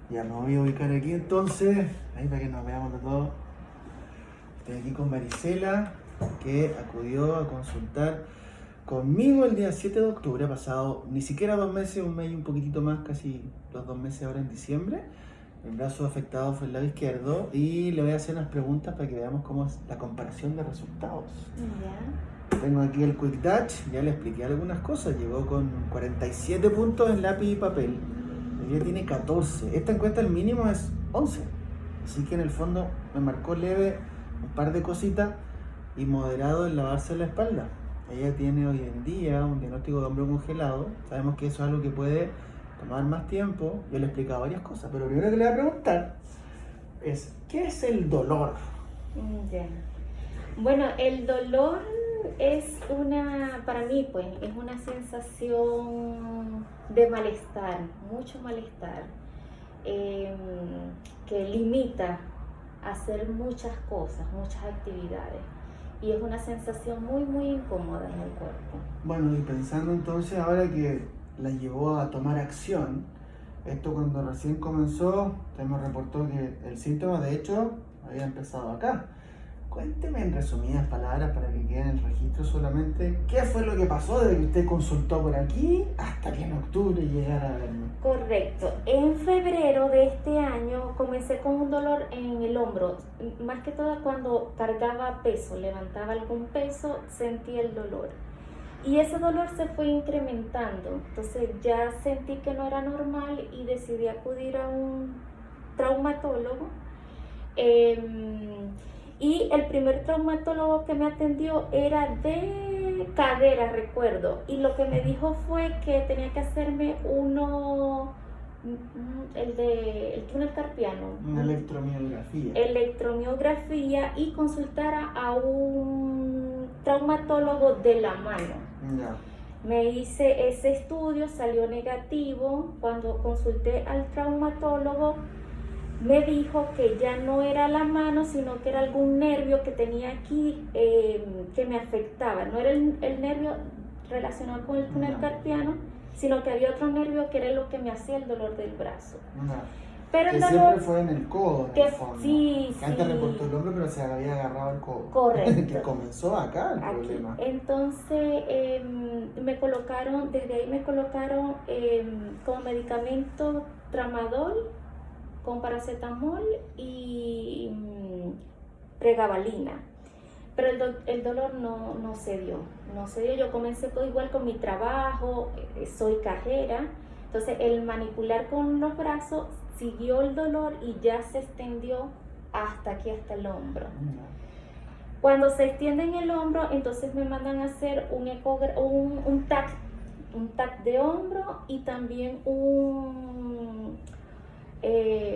Ya me voy a ubicar aquí entonces, ahí para que nos veamos de todo. Estoy aquí con Marisela, que acudió a consultar conmigo el día 7 de octubre, ha pasado ni siquiera 2 meses, un mes y un poquitito más, casi los 2 meses ahora en diciembre. El brazo afectado fue el lado izquierdo y le voy a hacer unas preguntas para que veamos cómo es la comparación de resultados. Ya. Tengo aquí el Quick Touch, ya le expliqué algunas cosas, llegó con 47 puntos en lápiz y papel. Ella tiene 14. Esta encuesta el mínimo es 11. Así que en el fondo me marcó leve un par de cositas y moderado en lavarse la espalda. Ella tiene hoy en día un diagnóstico de hombro congelado. Sabemos que eso es algo que puede tomar más tiempo. Yo le he explicado varias cosas, pero lo primero que le voy a preguntar es, ¿qué es el dolor? Ya. Bueno, el dolor es para mí pues, es una sensación de malestar, mucho malestar, que limita a hacer muchas cosas, muchas actividades. Y es una sensación muy, muy incómoda en el cuerpo. Bueno, y pensando entonces ahora que la llevó a tomar acción, esto cuando recién comenzó, usted me reportó que el síntoma de hecho había empezado acá. Cuénteme en resumidas palabras para que quede en el registro solamente qué fue lo que pasó desde que usted consultó por aquí hasta que en octubre llegara a verme. Correcto. En febrero de este año comencé con un dolor en el hombro. Más que todo cuando cargaba peso, levantaba algún peso, sentía el dolor. Y ese dolor se fue incrementando. Entonces ya sentí que no era normal y decidí acudir a un traumatólogo. Y el primer traumatólogo que me atendió era de cadera, recuerdo. Y lo que me dijo fue que tenía que hacerme el túnel carpiano. Una electromiografía. Electromiografía y consultara a un traumatólogo de la mano. Ya. Me hice ese estudio, salió negativo. Cuando consulté al traumatólogo, me dijo que ya no era la mano, sino que era algún nervio que tenía aquí que me afectaba. No era el nervio relacionado con el túnel carpiano, sino que había otro nervio que era lo que me hacía el dolor del brazo. Pero que el dolor siempre fue en el codo, en el fondo. Sí, que antes sí. reportó el hombro, pero se había agarrado el codo. Correcto. que comenzó acá el Aquí. problema. Entonces desde ahí me colocaron como medicamento tramadol con paracetamol y pregabalina. Pero el dolor no se dio. Yo comencé igual con mi trabajo, soy cajera, entonces el manipular con los brazos siguió el dolor y ya se extendió hasta aquí, hasta el hombro. Cuando se extiende en el hombro, entonces me mandan a hacer un TAC de hombro y también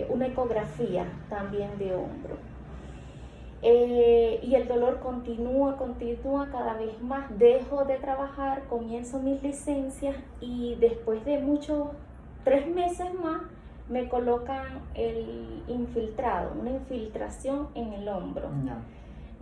una ecografía también de hombro. Y el dolor continúa cada vez más. Dejo de trabajar, comienzo mis licencias y después de 3 meses más, me colocan el infiltrado, una infiltración en el hombro.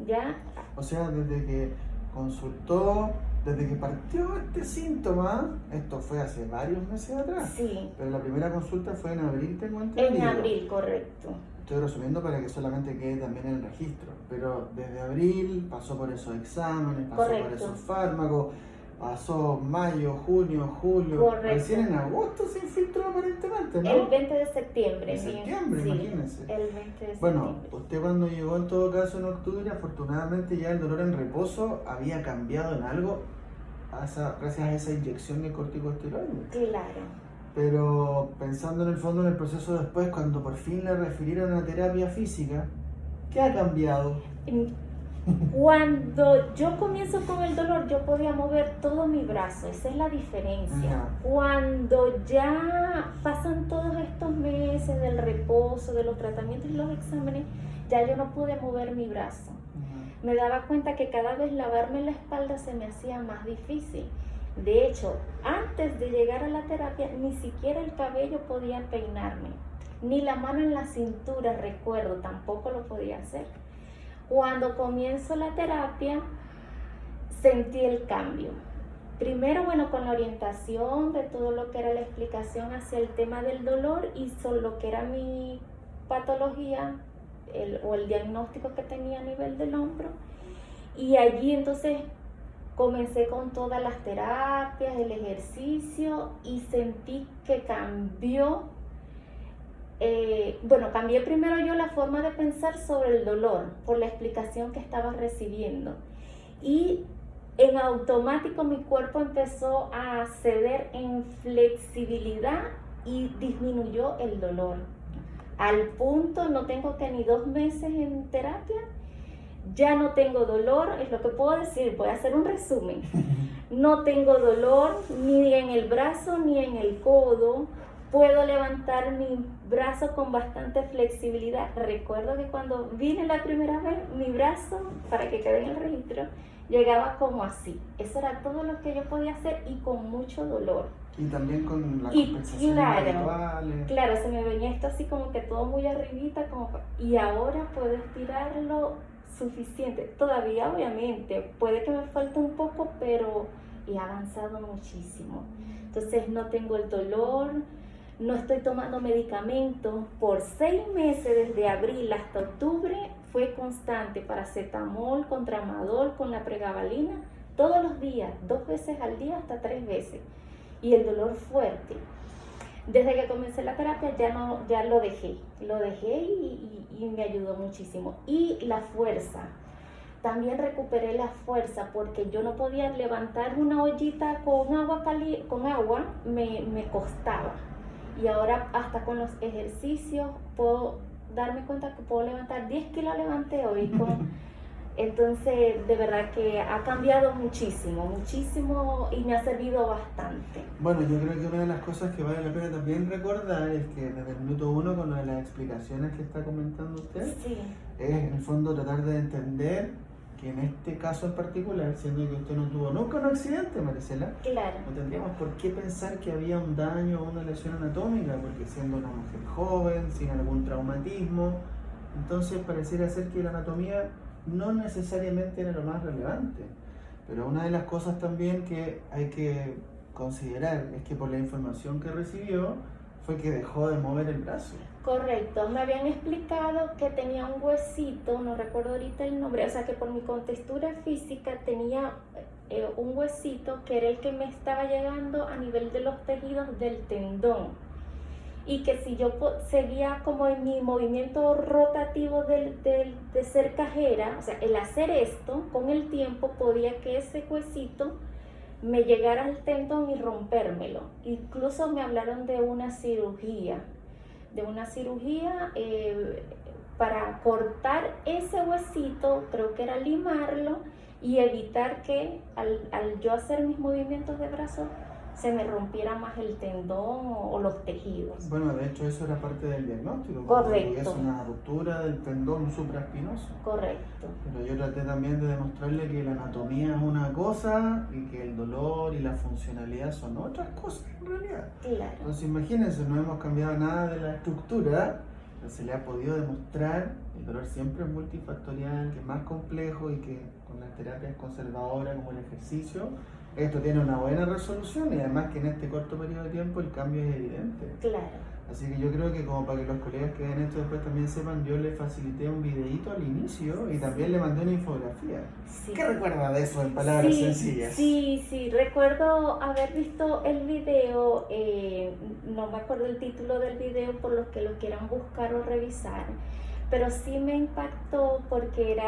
¿Ya? O sea, desde que consultó, desde que partió este síntoma, esto fue hace varios meses atrás. Sí. Pero la primera consulta fue en abril, tengo entendido. En abril, correcto. Estoy resumiendo para que solamente quede también en el registro. Pero desde abril pasó por esos exámenes, pasó por esos fármacos, pasó mayo, junio, julio. Correcto. Recién en agosto se infiltró aparentemente, ¿no? El 20 de septiembre. De septiembre, sí, imagínense. El 20 de septiembre. Bueno, usted cuando llegó en todo caso en octubre, afortunadamente ya el dolor en reposo había cambiado en algo gracias a esa inyección de corticosteroides. Claro. Pero pensando en el fondo en el proceso después, cuando por fin le refirieron a terapia física, ¿qué ha cambiado? Cuando yo comienzo con el dolor, yo podía mover todo mi brazo, esa es la diferencia. Cuando ya pasan todos estos meses del reposo, de los tratamientos y los exámenes, ya yo no pude mover mi brazo. Me daba cuenta que cada vez lavarme la espalda se me hacía más difícil. De hecho, antes de llegar a la terapia, ni siquiera el cabello podía peinarme, ni la mano en la cintura, recuerdo, tampoco lo podía hacer. Cuando comienzo la terapia, sentí el cambio. primero, bueno, con la orientación de todo lo que era la explicación hacia el tema del dolor y sobre lo que era mi patología o el diagnóstico que tenía a nivel del hombro. Y allí entonces comencé con todas las terapias, el ejercicio y sentí que cambió. Cambié primero yo la forma de pensar sobre el dolor por la explicación que estaba recibiendo. Y en automático mi cuerpo empezó a ceder en flexibilidad y disminuyó el dolor. Al punto, no tengo que ni 2 meses en terapia, ya no tengo dolor, es lo que puedo decir, voy a hacer un resumen. No tengo dolor ni en el brazo ni en el codo, puedo levantar mi brazo con bastante flexibilidad. Recuerdo que cuando vine la primera vez, mi brazo, para que quede en el registro, llegaba como así. Eso era todo lo que yo podía hacer y con mucho dolor. Y también con la compensación habituales. Claro, se me venía esto así como que todo muy arribita, y ahora puedo estirarlo suficiente. Todavía obviamente puede que me falte un poco, pero he avanzado muchísimo. Entonces no tengo el dolor, no estoy tomando medicamentos. Por 6 meses, desde abril hasta octubre, fue constante paracetamol con tramadol, con la pregabalina, todos los días, 2 veces al día hasta 3 veces. Y el dolor fuerte. Desde que comencé la terapia ya lo dejé y me ayudó muchísimo. Y la fuerza, también recuperé la fuerza porque yo no podía levantar una ollita con agua, me costaba. Y ahora hasta con los ejercicios puedo darme cuenta que puedo levantar 10 kilos, levanté hoy entonces de verdad que ha cambiado muchísimo y me ha servido bastante. Bueno, yo creo que una de las cosas que vale la pena también recordar es que desde el minuto 1, con lo de las explicaciones que está comentando usted, sí, es en el fondo tratar de entender que en este caso en particular, siendo que usted no tuvo nunca un accidente, Maricela, claro, no tendríamos por qué pensar que había un daño o una lesión anatómica, porque siendo una mujer joven, sin algún traumatismo, entonces pareciera ser que la anatomía no necesariamente era lo más relevante. Pero una de las cosas también que hay que considerar es que por la información que recibió fue que dejó de mover el brazo. Correcto, me habían explicado que tenía un huesito, no recuerdo ahorita el nombre, o sea que por mi contextura física tenía un huesito que era el que me estaba llegando a nivel de los tejidos del tendón. Y que si yo seguía como en mi movimiento rotativo de ser cajera, o sea, el hacer esto, con el tiempo podía que ese huesito me llegara al tendón y rompérmelo. Incluso me hablaron de una cirugía para cortar ese huesito, creo que era limarlo y evitar que al yo hacer mis movimientos de brazo se me rompiera más el tendón o los tejidos. Bueno, de hecho eso era parte del diagnóstico. Correcto. Es una ruptura del tendón supraespinoso. Correcto. Pero yo traté también de demostrarle que la anatomía es una cosa y que el dolor y la funcionalidad son otras cosas en realidad. Claro. Entonces imagínense, no hemos cambiado nada de la estructura, pero se le ha podido demostrar el dolor siempre es multifactorial, que es más complejo y que con las terapias conservadoras como el ejercicio, esto tiene una buena resolución y además que en este corto periodo de tiempo el cambio es evidente. Claro. Así que yo creo que como para que los colegas que vean esto después también sepan, yo le facilité un videíto al inicio y también le mandé una infografía. Sí. ¿Qué recuerda de eso en palabras sencillas? Sí, recuerdo haber visto el video, no me acuerdo el título del video por los que lo quieran buscar o revisar, pero sí me impactó porque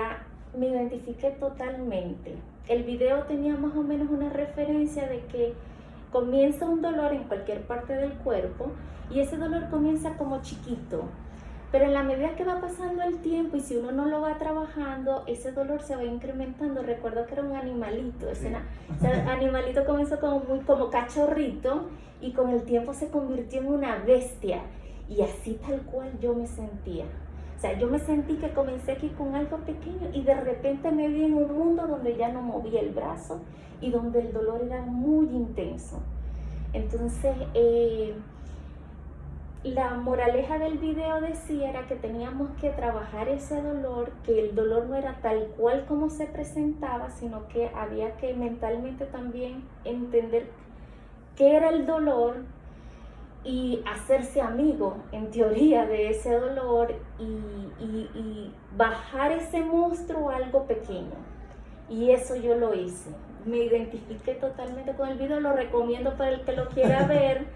me identifiqué totalmente. El video tenía más o menos una referencia de que comienza un dolor en cualquier parte del cuerpo y ese dolor comienza como chiquito, pero en la medida que va pasando el tiempo y si uno no lo va trabajando, ese dolor se va incrementando. Recuerdo que era un animalito, sí. Ese animalito comenzó como cachorrito y con el tiempo se convirtió en una bestia y así tal cual yo me sentía. O sea, yo me sentí que comencé aquí con algo pequeño y de repente me vi en un mundo donde ya no movía el brazo y donde el dolor era muy intenso. Entonces, la moraleja del video decía era que teníamos que trabajar ese dolor, que el dolor no era tal cual como se presentaba, sino que había que mentalmente también entender qué era el dolor y hacerse amigo, en teoría, de ese dolor y bajar ese monstruo a algo pequeño. Y eso yo lo hice. Me identifiqué totalmente con el video, lo recomiendo para el que lo quiera ver.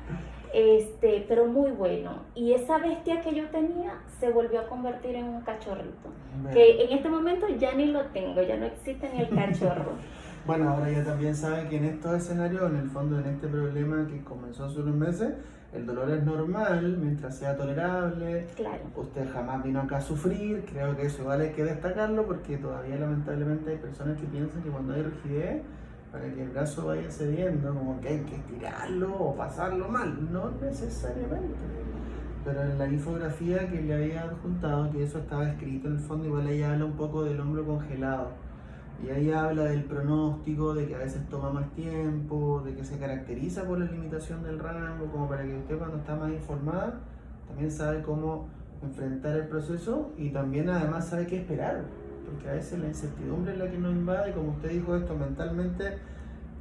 Pero muy bueno. Y esa bestia que yo tenía se volvió a convertir en un cachorrito. Bueno. Que en este momento ya ni lo tengo, ya no existe ni el cachorro. Bueno, ahora ya también saben que en estos escenarios, en el fondo, en este problema que comenzó hace unos meses, el dolor es normal mientras sea tolerable. Claro. Usted jamás vino acá a sufrir, creo que eso vale que destacarlo porque todavía lamentablemente hay personas que piensan que cuando hay rigidez, para que el brazo vaya cediendo, como que hay que estirarlo o pasarlo mal, no necesariamente. Pero en la infografía que le había adjuntado, que eso estaba escrito en el fondo, igual ahí habla un poco del hombro congelado. Y ahí habla del pronóstico, de que a veces toma más tiempo, de que se caracteriza por la limitación del rango, como para que usted cuando está más informada, también sabe cómo enfrentar el proceso y también además sabe qué esperar. Porque a veces la incertidumbre es la que nos invade, y como usted dijo esto mentalmente,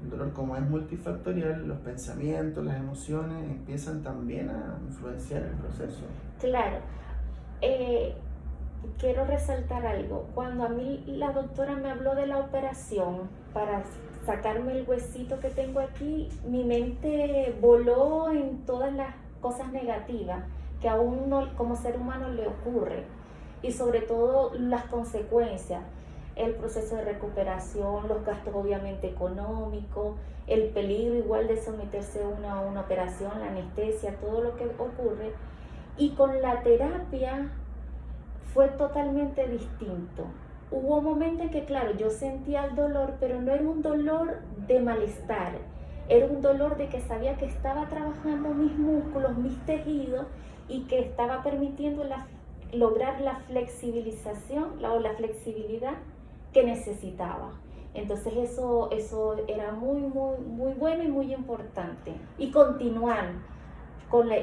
el dolor como es multifactorial, los pensamientos, las emociones empiezan también a influenciar el proceso. Claro. Quiero resaltar algo. Cuando a mí la doctora me habló de la operación para sacarme el huesito que tengo aquí, mi mente voló en todas las cosas negativas que a uno como ser humano le ocurre. Y sobre todo las consecuencias, el proceso de recuperación, los gastos obviamente económicos, el peligro igual de someterse a una operación, la anestesia, todo lo que ocurre. Y con la terapia fue totalmente distinto. Hubo momentos en que, claro, yo sentía el dolor, pero no era un dolor de malestar, era un dolor de que sabía que estaba trabajando mis músculos, mis tejidos y que estaba permitiendo lograr la flexibilización o la flexibilidad que necesitaba. Entonces eso era muy bueno y muy importante. Y continuar,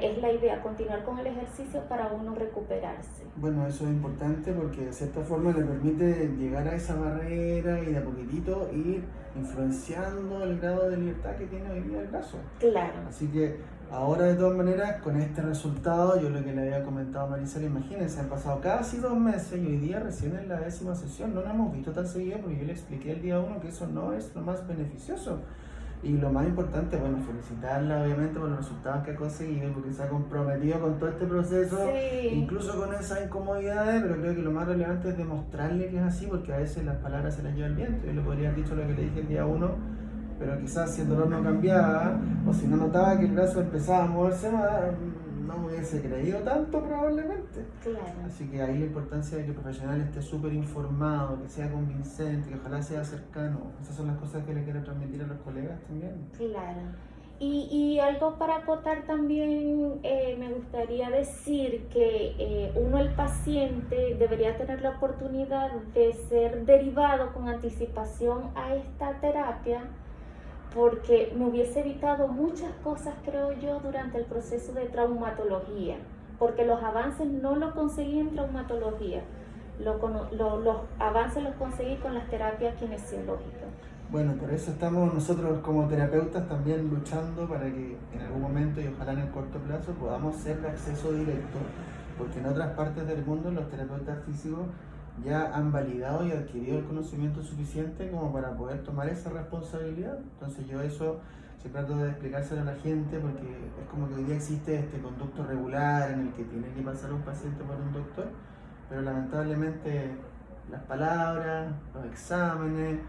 es la idea, continuar con el ejercicio para uno recuperarse. Bueno, eso es importante porque de cierta forma le permite llegar a esa barrera y de a poquitito ir influenciando el grado de libertad que tiene hoy día el brazo. Claro. Así que ahora de todas maneras, con este resultado, yo lo que le había comentado a Maricela, imagínense, han pasado casi 2 meses y hoy día recién en la 10ª sesión, no la hemos visto tan seguida porque yo le expliqué el día 1 que eso no es lo más beneficioso. Y lo más importante, bueno, felicitarla obviamente por los resultados que ha conseguido, porque se ha comprometido con todo este proceso, sí, incluso con esas incomodidades, pero creo que lo más relevante es demostrarle que es así, porque a veces las palabras se las lleva el viento. Yo le podría haber dicho lo que le dije el día 1, pero quizás si el dolor no cambiaba, o si no notaba que el brazo empezaba a moverse más, no me hubiese creído tanto probablemente. Claro. Así que ahí la importancia de que el profesional esté súper informado, que sea convincente, que ojalá sea cercano. Esas son las cosas que le quiero transmitir a los colegas también. Claro. Y algo para acotar también, me gustaría decir que uno, el paciente, debería tener la oportunidad de ser derivado con anticipación a esta terapia, porque me hubiese evitado muchas cosas, creo yo, durante el proceso de traumatología, porque los avances no los conseguí en traumatología, los avances los conseguí con las terapias kinesiológicas. Bueno, por eso estamos nosotros como terapeutas también luchando para que en algún momento y ojalá en el corto plazo podamos ser de acceso directo, porque en otras partes del mundo los terapeutas físicos ya han validado y adquirido el conocimiento suficiente como para poder tomar esa responsabilidad. Entonces yo eso siempre trato de explicárselo a la gente, porque es como que hoy día existe este conducto regular en el que tiene que pasar un paciente por un doctor, pero lamentablemente las palabras, los exámenes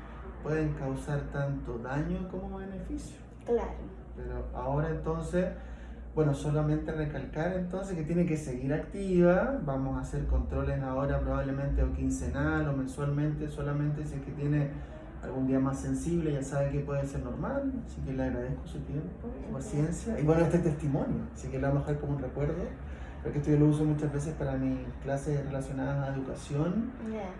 pueden causar tanto daño como beneficio. Claro. Pero ahora entonces, bueno, solamente recalcar entonces que tiene que seguir activa. Vamos a hacer controles ahora probablemente o quincenal o mensualmente, solamente si es que tiene algún día más sensible, ya sabe que puede ser normal, así que le agradezco su tiempo, su paciencia y bueno, este testimonio, así que lo vamos a dejar como un recuerdo, porque esto yo lo uso muchas veces para mis clases relacionadas a educación,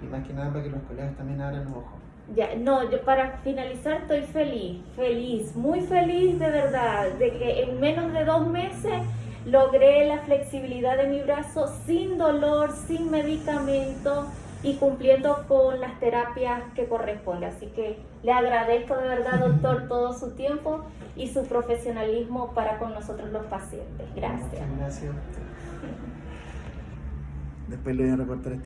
y más que nada para que los colegas también abran los ojos. Ya, no, yo para finalizar estoy feliz, muy feliz de verdad, de que en menos de 2 meses logré la flexibilidad de mi brazo sin dolor, sin medicamento y cumpliendo con las terapias que corresponde. Así que le agradezco de verdad, doctor, todo su tiempo y su profesionalismo para con nosotros los pacientes. Gracias. Gracias. Después le voy a recortar este